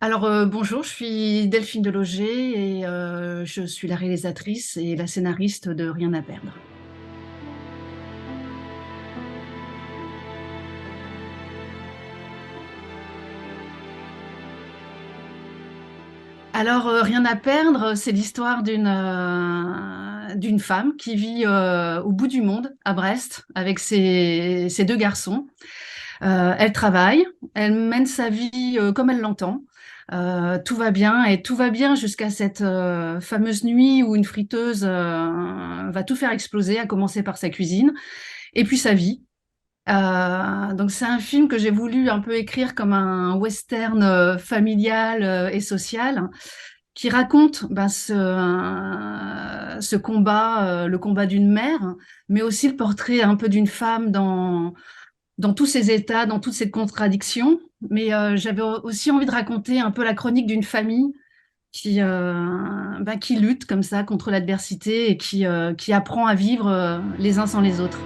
Alors, bonjour, je suis Delphine Deloger et je suis la réalisatrice et la scénariste de Rien à perdre. Alors, Rien à perdre, c'est l'histoire d'une femme qui vit au bout du monde, à Brest, avec ses deux garçons. Elle travaille, elle mène sa vie comme elle l'entend. Tout va bien et tout va bien jusqu'à cette fameuse nuit où une friteuse va tout faire exploser, à commencer par sa cuisine et puis sa vie. Donc c'est un film que j'ai voulu un peu écrire comme un western familial et social qui raconte ce combat, le combat d'une mère, mais aussi le portrait un peu d'une femme dans tous ses états, dans toutes ses contradictions. Mais j'avais aussi envie de raconter un peu la chronique d'une famille qui lutte comme ça contre l'adversité et qui apprend à vivre les uns sans les autres.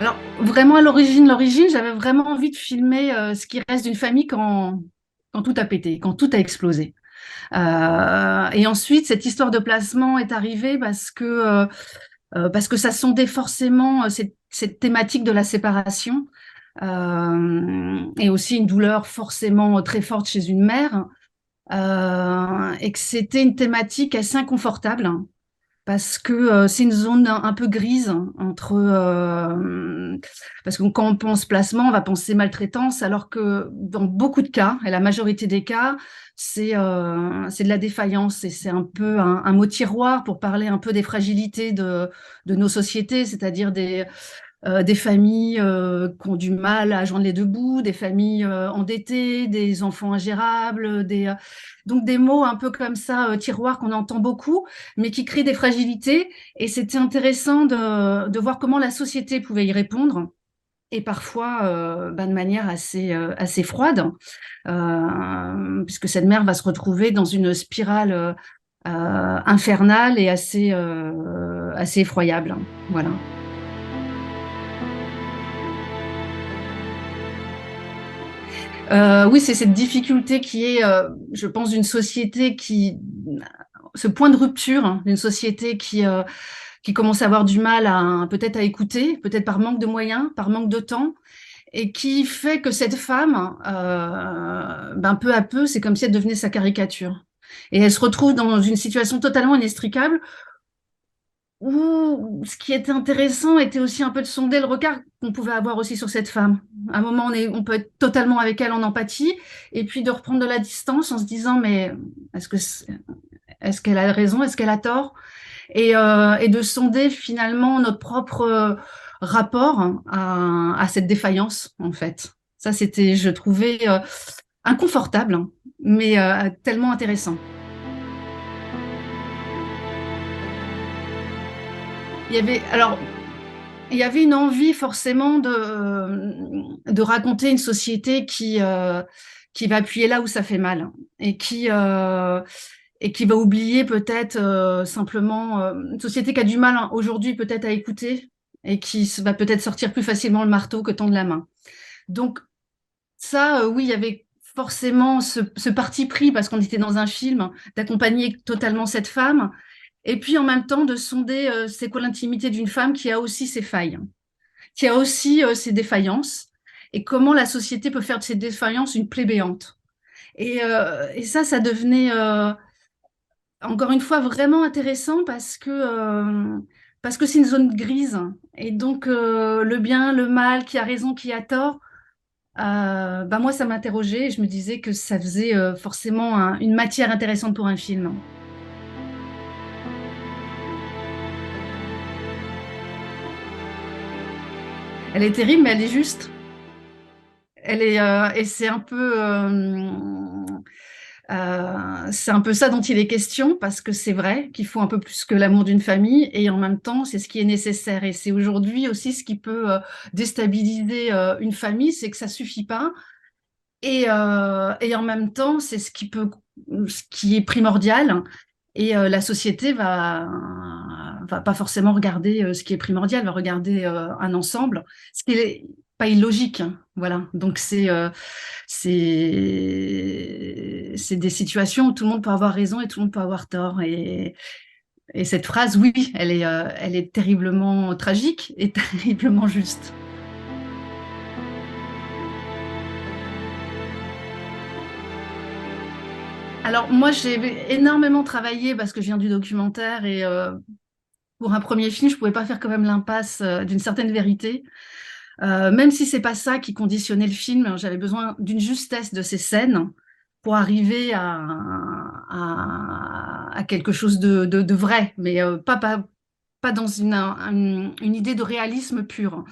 Alors, vraiment à l'origine, j'avais vraiment envie de filmer ce qui reste d'une famille quand tout a pété, quand tout a explosé. Et ensuite, cette histoire de placement est arrivée parce que ça sondait forcément cette thématique de la séparation et aussi une douleur forcément très forte chez une mère et que c'était une thématique assez inconfortable parce que c'est une zone un peu grise entre parce que quand on pense placement, on va penser maltraitance, alors que dans beaucoup de cas, et la majorité des cas, c'est de la défaillance et c'est un peu un mot tiroir pour parler un peu des fragilités de nos sociétés, c'est-à-dire des familles qui ont du mal à joindre les deux bouts, des familles endettées, des enfants ingérables, donc des mots un peu comme ça, tiroirs qu'on entend beaucoup, mais qui créent des fragilités. Et c'était intéressant de voir comment la société pouvait y répondre. Et parfois de manière assez froide, puisque cette mère va se retrouver dans une spirale infernale et assez effroyable. Voilà. Oui, c'est cette difficulté qui est, je pense, d'une société ce point de rupture, hein, d'une société qui commence à avoir du mal peut-être à écouter, peut-être par manque de moyens, par manque de temps, et qui fait que cette femme, peu à peu, c'est comme si elle devenait sa caricature. Et elle se retrouve dans une situation totalement inextricable où ce qui était intéressant était aussi un peu de sonder le regard qu'on pouvait avoir aussi sur cette femme. À un moment, on peut être totalement avec elle en empathie, et puis de reprendre de la distance en se disant, mais est-ce que est-ce qu'elle a raison, est-ce qu'elle a tort? Et de sonder finalement notre propre rapport à cette défaillance, en fait. Ça, c'était, je trouvais, inconfortable, hein, mais tellement intéressant. Alors, il y avait une envie forcément de raconter une société qui va appuyer là où ça fait mal et qui va oublier peut-être simplement une société qui a du mal hein, aujourd'hui peut-être à écouter et va peut-être sortir plus facilement le marteau que tendre la main. Donc ça, oui, il y avait forcément ce parti pris parce qu'on était dans un film d'accompagner totalement cette femme et puis en même temps de sonder c'est quoi l'intimité d'une femme qui a aussi ses failles, qui a aussi ses défaillances et comment la société peut faire de ces défaillances une plaie béante. Et ça devenait encore une fois vraiment intéressant parce que c'est une zone grise. Et donc le bien, le mal, qui a raison, qui a tort, moi ça m'interrogeait et je me disais que ça faisait forcément une matière intéressante pour un film. Elle est terrible, mais elle est juste. Et c'est un peu ça dont il est question, parce que c'est vrai qu'il faut un peu plus que l'amour d'une famille, et en même temps, c'est ce qui est nécessaire. Et c'est aujourd'hui aussi ce qui peut déstabiliser une famille, c'est que ça suffit pas. Et en même temps, c'est ce qui est primordial. Et la société va pas forcément regarder ce qui est primordial, va regarder un ensemble. Ce qui est pas illogique, hein. Voilà. Donc c'est des situations où tout le monde peut avoir raison et tout le monde peut avoir tort. Et cette phrase, oui, elle est terriblement tragique et terriblement juste. Alors moi, j'ai énormément travaillé parce que je viens du documentaire et pour un premier film, je pouvais pas faire quand même l'impasse d'une certaine vérité. Même si c'est pas ça qui conditionnait le film, j'avais besoin d'une justesse de ces scènes pour arriver à quelque chose de vrai, mais pas dans une idée de réalisme pur.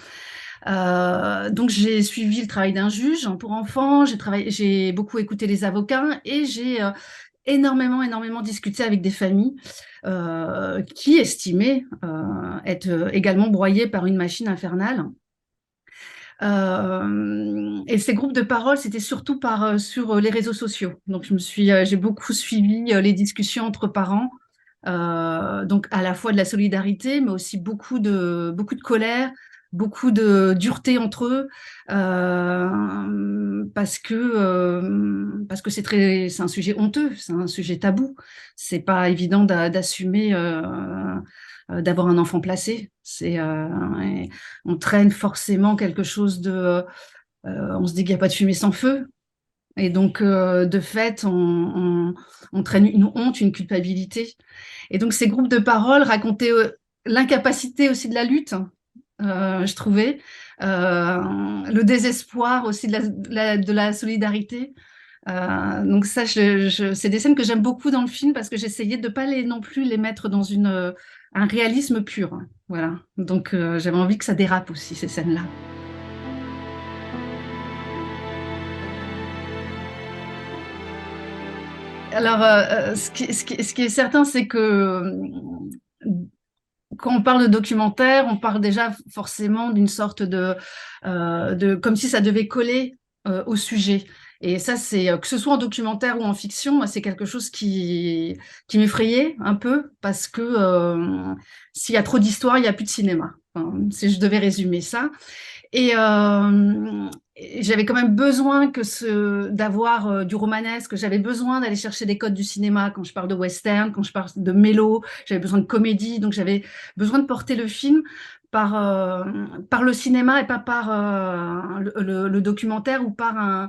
Donc j'ai suivi le travail d'un juge pour enfants, j'ai beaucoup écouté les avocats et j'ai énormément discuté avec des familles qui estimaient être également broyées par une machine infernale. Et ces groupes de parole, c'était surtout sur les réseaux sociaux. Donc, j'ai beaucoup suivi les discussions entre parents, donc à la fois de la solidarité, mais aussi beaucoup de colère, beaucoup de dureté entre eux, parce que c'est un sujet honteux, c'est un sujet tabou. C'est pas évident d'assumer. D'avoir un enfant placé, on traîne forcément quelque chose on se dit qu'il n'y a pas de fumée sans feu. Et donc, de fait, on traîne une honte, une culpabilité. Et donc, ces groupes de parole racontaient l'incapacité aussi de la lutte, je trouvais, le désespoir aussi de la solidarité. Donc ça, c'est des scènes que j'aime beaucoup dans le film parce que j'essayais de ne pas non plus les mettre dans un réalisme pur. Voilà. Donc j'avais envie que ça dérape aussi, ces scènes-là. Alors, ce qui est certain, c'est que quand on parle de documentaire, on parle déjà forcément d'une sorte comme si ça devait coller au sujet. Et ça, c'est que ce soit en documentaire ou en fiction, moi, c'est quelque chose qui m'effrayait un peu parce que s'il y a trop d'histoire, il n'y a plus de cinéma. Enfin, si je devais résumer ça. Et j'avais quand même besoin d'avoir du romanesque, j'avais besoin d'aller chercher des codes du cinéma quand je parle de western, quand je parle de mélo, j'avais besoin de comédie, donc j'avais besoin de porter le film par le cinéma et pas par le documentaire ou par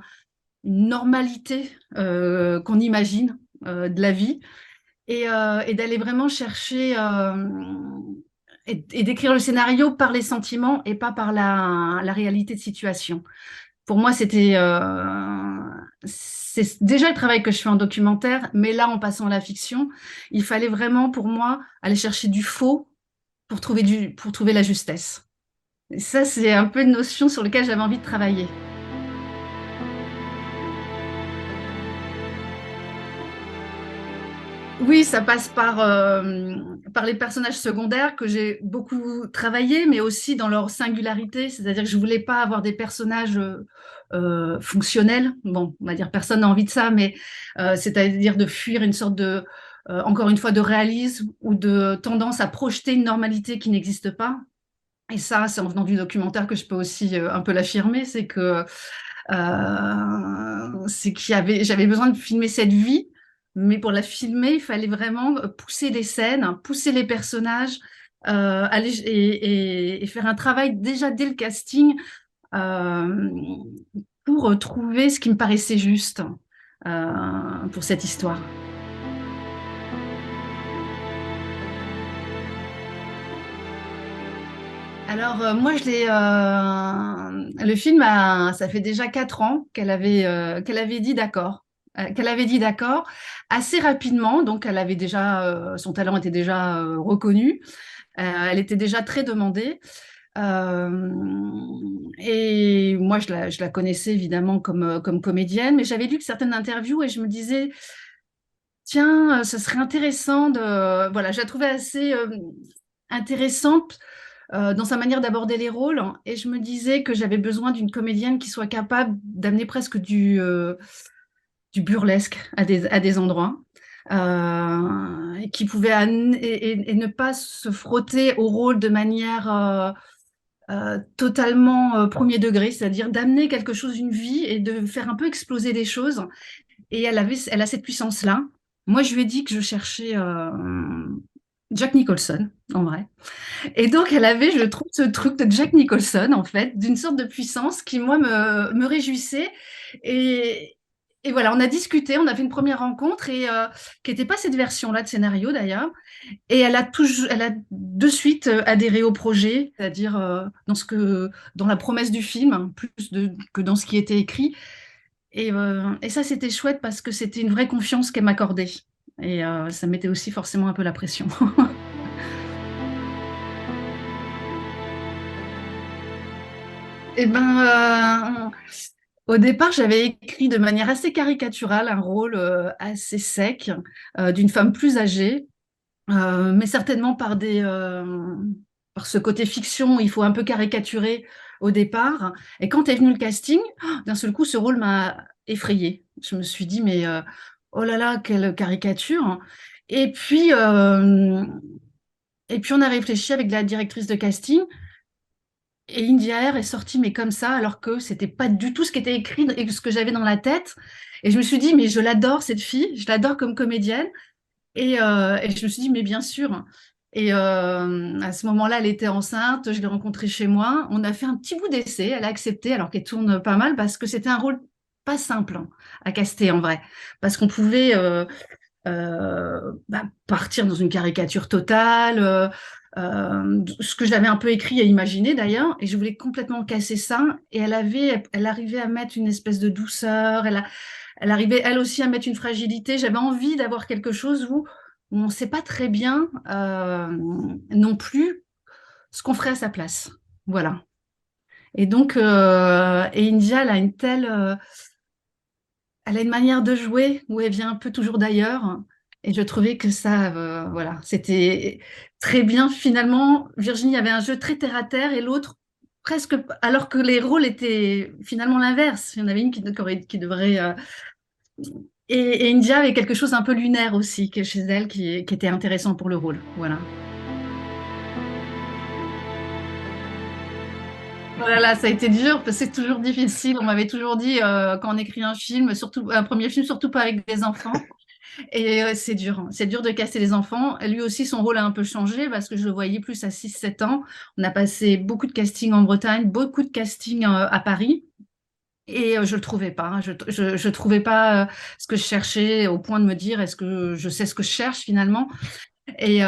une normalité qu'on imagine de la vie et d'aller vraiment chercher et d'écrire le scénario par les sentiments et pas par la réalité de situation. Pour moi, c'est déjà le travail que je fais en documentaire, mais là, en passant à la fiction, il fallait vraiment pour moi aller chercher du faux pour trouver la justesse. Et ça, c'est un peu une notion sur laquelle j'avais envie de travailler. Oui, ça passe par les personnages secondaires que j'ai beaucoup travaillé, mais aussi dans leur singularité. C'est-à-dire que je voulais pas avoir des personnages fonctionnels. Bon, on va dire personne n'a envie de ça, mais c'est-à-dire de fuir une sorte encore une fois, de réalisme ou de tendance à projeter une normalité qui n'existe pas. Et ça, c'est en venant du documentaire que je peux aussi un peu l'affirmer, j'avais besoin de filmer cette vie, mais pour la filmer, il fallait vraiment pousser les scènes, pousser les personnages, et faire un travail déjà dès le casting euh, pour trouver ce qui me paraissait juste pour cette histoire. Alors, moi, le film, ça fait déjà 4 ans qu'elle avait dit d'accord. Qu'elle avait dit d'accord assez rapidement, donc son talent était déjà reconnu, elle était déjà très demandée. Et moi, je la connaissais évidemment comme comédienne, mais j'avais lu certaines interviews et je me disais, tiens, ça serait intéressant voilà, je la trouvais assez intéressante dans sa manière d'aborder les rôles. Et je me disais que j'avais besoin d'une comédienne qui soit capable d'amener presque du burlesque à des endroits. Et qui pouvait et ne pas se frotter au rôle de manière totalement premier degré, c'est-à-dire d'amener quelque chose, une vie, et de faire un peu exploser les choses. Et elle a cette puissance-là. Moi, je lui ai dit que je cherchais Jack Nicholson, en vrai. Et donc, elle avait, je trouve, ce truc de Jack Nicholson, en fait, d'une sorte de puissance qui, moi, me réjouissait. Et, et voilà, on a discuté, on a fait une première rencontre, et qui n'était pas cette version-là de scénario, d'ailleurs. Et elle a de suite adhéré au projet, c'est-à-dire dans la promesse du film, hein, que dans ce qui était écrit. Et ça, c'était chouette parce que c'était une vraie confiance qu'elle m'accordait. Et ça mettait aussi forcément un peu la pression. Eh ben, au départ, j'avais écrit de manière assez caricaturale un rôle assez sec d'une femme plus âgée, mais certainement par ce côté fiction où il faut un peu caricaturer au départ. Et quand est venu le casting, d'un seul coup, ce rôle m'a effrayée. Je me suis dit, mais oh là là, quelle caricature! Et puis, euh, et puis on a réfléchi avec la directrice de casting. Et India Air est sorti, mais comme ça, alors que c'était pas du tout ce qui était écrit et ce que j'avais dans la tête. Et je me suis dit, mais je l'adore, cette fille, je l'adore comme comédienne. Et je me suis dit, mais bien sûr. Et à ce moment-là, elle était enceinte, je l'ai rencontrée chez moi. On a fait un petit bout d'essai, elle a accepté, alors qu'elle tourne pas mal, parce que c'était un rôle pas simple hein, à caster en vrai. Parce qu'on pouvait partir dans une caricature totale, ce que j'avais un peu écrit et imaginé d'ailleurs, et je voulais complètement casser ça. Et elle arrivait à mettre une espèce de douceur, elle arrivait elle aussi à mettre une fragilité. J'avais envie d'avoir quelque chose où on ne sait pas très bien non plus ce qu'on ferait à sa place. Voilà. Et donc, et India, elle a une manière de jouer où elle vient un peu toujours d'ailleurs. Et je trouvais que ça, voilà, c'était très bien. Finalement, Virginie avait un jeu très terre à terre et l'autre presque, alors que les rôles étaient finalement l'inverse. Il y en avait une qui devrait. Et India avait quelque chose un peu lunaire aussi chez elle qui était intéressant pour le rôle. Voilà. Voilà, ça a été dur parce que c'est toujours difficile. On m'avait toujours dit quand on écrit un film, surtout un premier film, surtout pas avec des enfants. Et c'est dur, hein. C'est dur de casser les enfants. Lui aussi, son rôle a un peu changé parce que je le voyais plus à 6 7 ans. On a passé beaucoup de casting en Bretagne, beaucoup de casting à Paris. Et je le trouvais pas, hein. Je trouvais pas ce que je cherchais au point de me dire est-ce que je sais ce que je cherche finalement. Et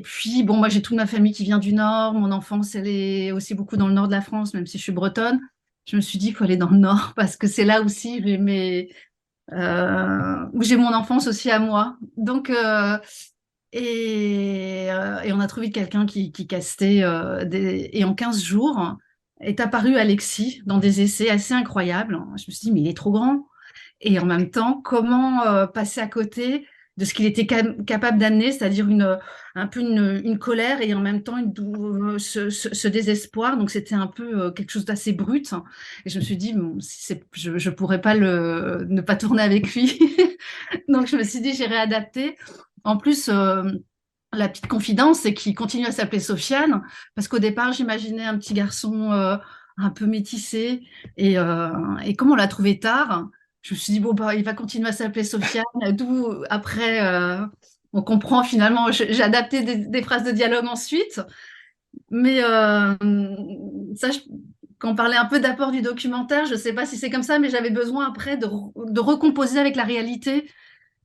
puis, bon, moi j'ai toute ma famille qui vient du Nord. Mon enfance, elle est aussi beaucoup dans le nord de la France, même si je suis bretonne. Je me suis dit, il faut aller dans le Nord parce que c'est là aussi où j'ai mon enfance aussi à moi. Donc, et on a trouvé quelqu'un qui castait. Et en 15 jours, est apparu Alexis dans des essais assez incroyables. Je me suis dit, mais il est trop grand. Et en même temps, comment passer à côté de ce qu'il était capable d'amener, c'est-à-dire un peu une colère et en même temps ce désespoir. Donc c'était un peu quelque chose d'assez brut. Et je me suis dit, bon, si je ne pourrais pas ne pas tourner avec lui. Donc je me suis dit, j'ai réadapté. En plus, la petite confidence, c'est qu'il continue à s'appeler Sofiane, parce qu'au départ, j'imaginais un petit garçon un peu métissé. Et comme on l'a trouvé tard, je me suis dit, bon, bah, il va continuer à s'appeler Sofiane. D'où, après, on comprend finalement, j'ai adapté des phrases de dialogue ensuite. Mais ça, quand on parlait un peu d'apport du documentaire, je ne sais pas si c'est comme ça, mais j'avais besoin après de recomposer avec la réalité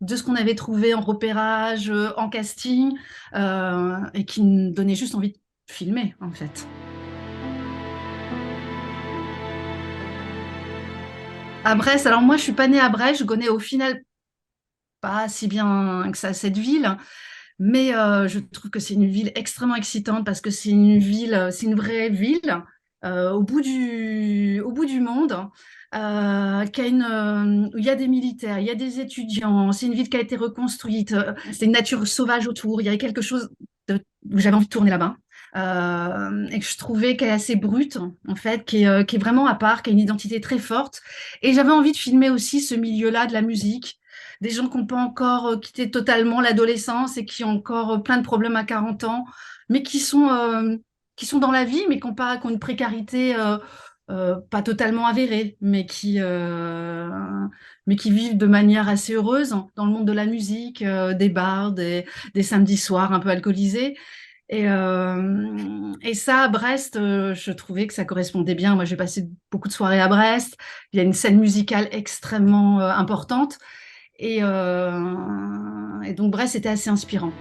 de ce qu'on avait trouvé en repérage, en casting, et qui me donnait juste envie de filmer, en fait. À Brest, alors moi, je suis pas née à Brest, je connais au final pas si bien que ça cette ville, mais je trouve que c'est une ville extrêmement excitante parce que c'est une vraie ville au bout du monde, où il y a des militaires, il y a des étudiants, c'est une ville qui a été reconstruite, c'est une nature sauvage autour, il y avait quelque chose où j'avais envie de tourner là-bas. Et que je trouvais qu'elle est assez brute, en fait, qui est vraiment à part, qui a une identité très forte. Et j'avais envie de filmer aussi ce milieu-là de la musique, des gens qui n'ont pas encore quitté totalement l'adolescence et qui ont encore plein de problèmes à 40 ans, mais qui sont dans la vie, mais qui ont une précarité pas totalement avérée, mais qui vivent de manière assez heureuse dans le monde de la musique, des bars, des samedis soirs un peu alcoolisés. Et ça, à Brest, je trouvais que ça correspondait bien. Moi, j'ai passé beaucoup de soirées à Brest. Il y a une scène musicale extrêmement importante. Et donc, Brest était assez inspirant.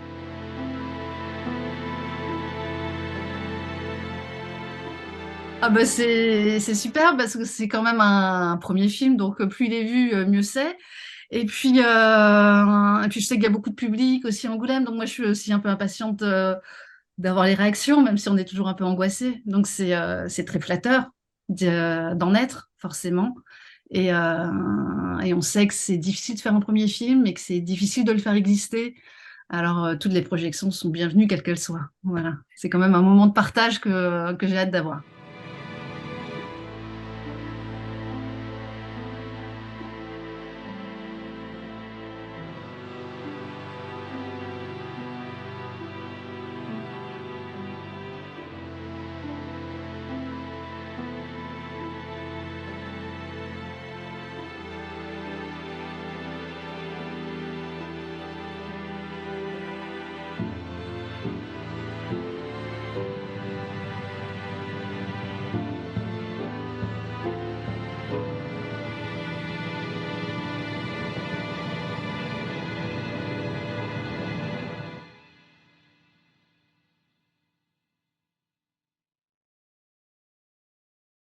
Ah bah c'est super parce que c'est quand même un premier film, donc plus il est vu, mieux c'est. Et puis je sais qu'il y a beaucoup de public aussi à Angoulême, donc moi je suis aussi un peu impatiente d'avoir les réactions, même si on est toujours un peu angoissé. Donc c'est très flatteur d'en être, forcément. Et on sait que c'est difficile de faire un premier film et que c'est difficile de le faire exister. Alors toutes les projections sont bienvenues, quelles qu'elles soient. Voilà. C'est quand même un moment de partage que j'ai hâte d'avoir.